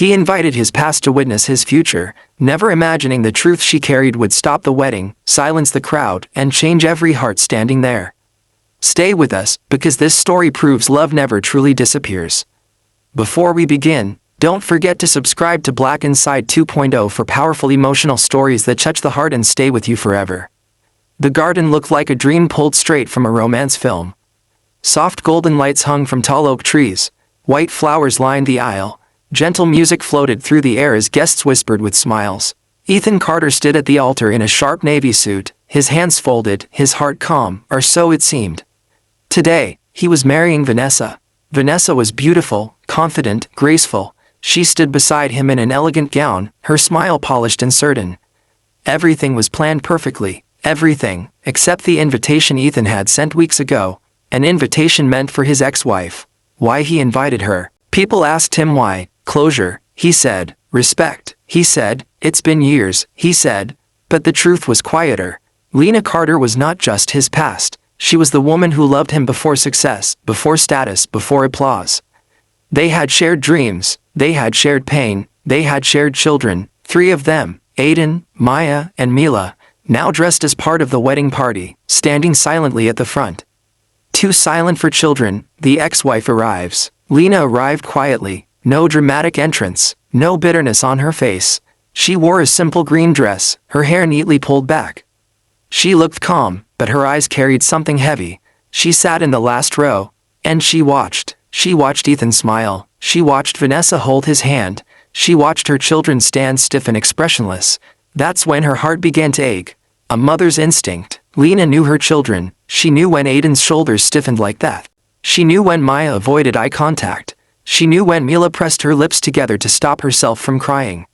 He invited his past to witness his future, never imagining the truth she carried would stop the wedding, silence the crowd, and change every heart standing there. Stay with us, because this story proves love never truly disappears. Before we begin, don't forget to subscribe to Black Inside 2.0 for powerful emotional stories that touch the heart and stay with you forever. The garden looked like a dream pulled straight from a romance film. Soft golden lights hung from tall oak trees, white flowers lined the aisle, gentle music floated through the air as guests whispered with smiles. Ethan Carter stood at the altar in a sharp navy suit, his hands folded, his heart calm, or so it seemed. Today, he was marrying Vanessa. Vanessa was beautiful, confident, graceful. She stood beside him in an elegant gown, her smile polished and certain. Everything was planned perfectly, everything, except the invitation Ethan had sent weeks ago, an invitation meant for his ex-wife. Why he invited her? People asked him why. Closure, he said. Respect, he said. It's been years, he said. But the truth was quieter. Lena Carter was not just his past. She was the woman who loved him before success, before status, before applause. They had shared dreams, they had shared pain, they had shared children, 3 of them, Aiden, Maya, and Mila, now dressed as part of the wedding party, standing silently at the front. Too silent for children, the ex-wife arrives. Lena arrived quietly, no dramatic entrance, no bitterness on her face. She wore a simple green dress, her hair neatly pulled back. She looked calm, but her eyes carried something heavy. She sat in the last row, and she watched. She watched Ethan smile. She watched Vanessa hold his hand. She watched her children stand stiff and expressionless. That's when her heart began to ache. A mother's instinct. Lena knew her children. She knew when Aiden's shoulders stiffened like that. She knew when Maya avoided eye contact. She knew when Mila pressed her lips together to stop herself from crying.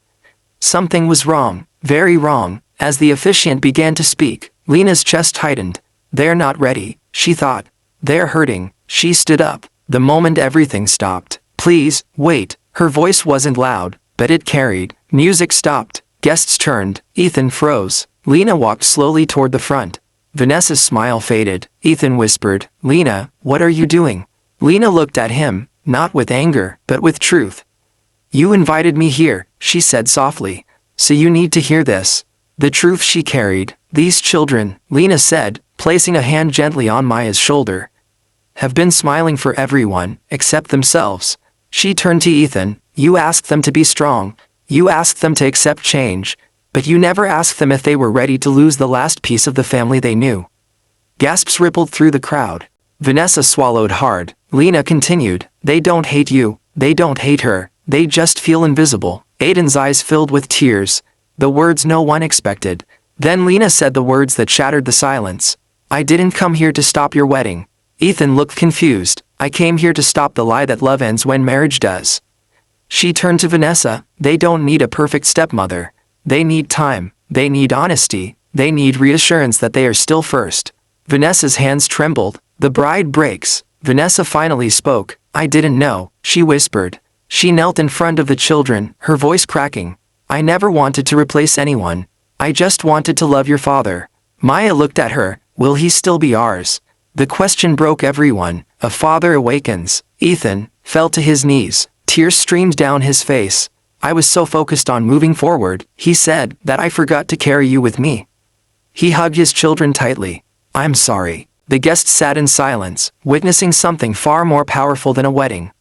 Something was wrong, very wrong. As the officiant began to speak, Lena's chest tightened. They're not ready, she thought. They're hurting. She stood up. The moment everything stopped. Please, wait. Her voice wasn't loud, but it carried. Music stopped. Guests turned. Ethan froze. Lena walked slowly toward the front. Vanessa's smile faded. Ethan whispered, "Lena, what are you doing?" Lena looked at him, not with anger, but with truth. "You invited me here," she said softly. "So you need to hear this." The truth she carried. "These children," Lena said, placing a hand gently on Maya's shoulder, "have been smiling for everyone, except themselves." She turned to Ethan. "You asked them to be strong. You asked them to accept change. But you never asked them if they were ready to lose the last piece of the family they knew." Gasps rippled through the crowd. Vanessa swallowed hard. Lena continued, "They don't hate you. They don't hate her. They just feel invisible." Aiden's eyes filled with tears. The words no one expected. Then Lena said the words that shattered the silence. "I didn't come here to stop your wedding." Ethan looked confused. "I came here to stop the lie that love ends when marriage does." She turned to Vanessa. "They don't need a perfect stepmother. They need time. They need honesty. They need reassurance that they are still first." Vanessa's hands trembled. The bride breaks. Vanessa finally spoke. "I didn't know," she whispered. She knelt in front of the children, her voice cracking. "I never wanted to replace anyone. I just wanted to love your father." Maya looked at her. "Will he still be ours?" The question broke everyone. A father awakens. Ethan fell to his knees. Tears streamed down his face. "I was so focused on moving forward," he said, "that I forgot to carry you with me." He hugged his children tightly. "I'm sorry." The guests sat in silence, witnessing something far more powerful than a wedding.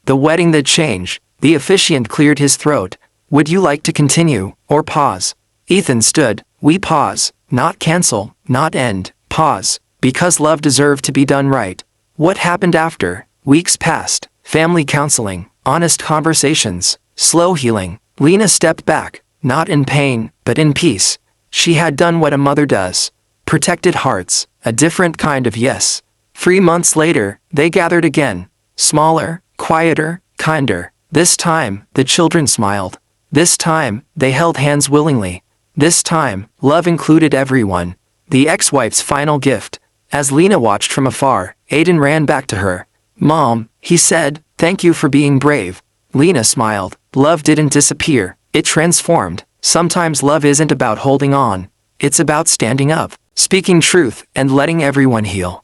The wedding that changed. The officiant cleared his throat. "Would you like to continue, or pause?" Ethan stood. "We pause. Not cancel, not end. Pause. Because love deserved to be done right." What happened after? Weeks passed. Family counseling, honest conversations, slow healing. Lena stepped back, not in pain, but in peace. She had done what a mother does. Protected hearts, a different kind of yes. 3 months later, they gathered again. Smaller, quieter, kinder. This time, the children smiled. This time, they held hands willingly. This time, love included everyone. The ex-wife's final gift. As Lena watched from afar, Aiden ran back to her. "Mom," he said, "thank you for being brave." Lena smiled. Love didn't disappear. It transformed. Sometimes love isn't about holding on. It's about standing up, speaking truth, and letting everyone heal.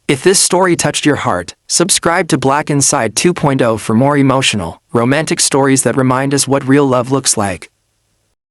If this story touched your heart, subscribe to Black Inside 2.0 for more emotional, romantic stories that remind us what real love looks like.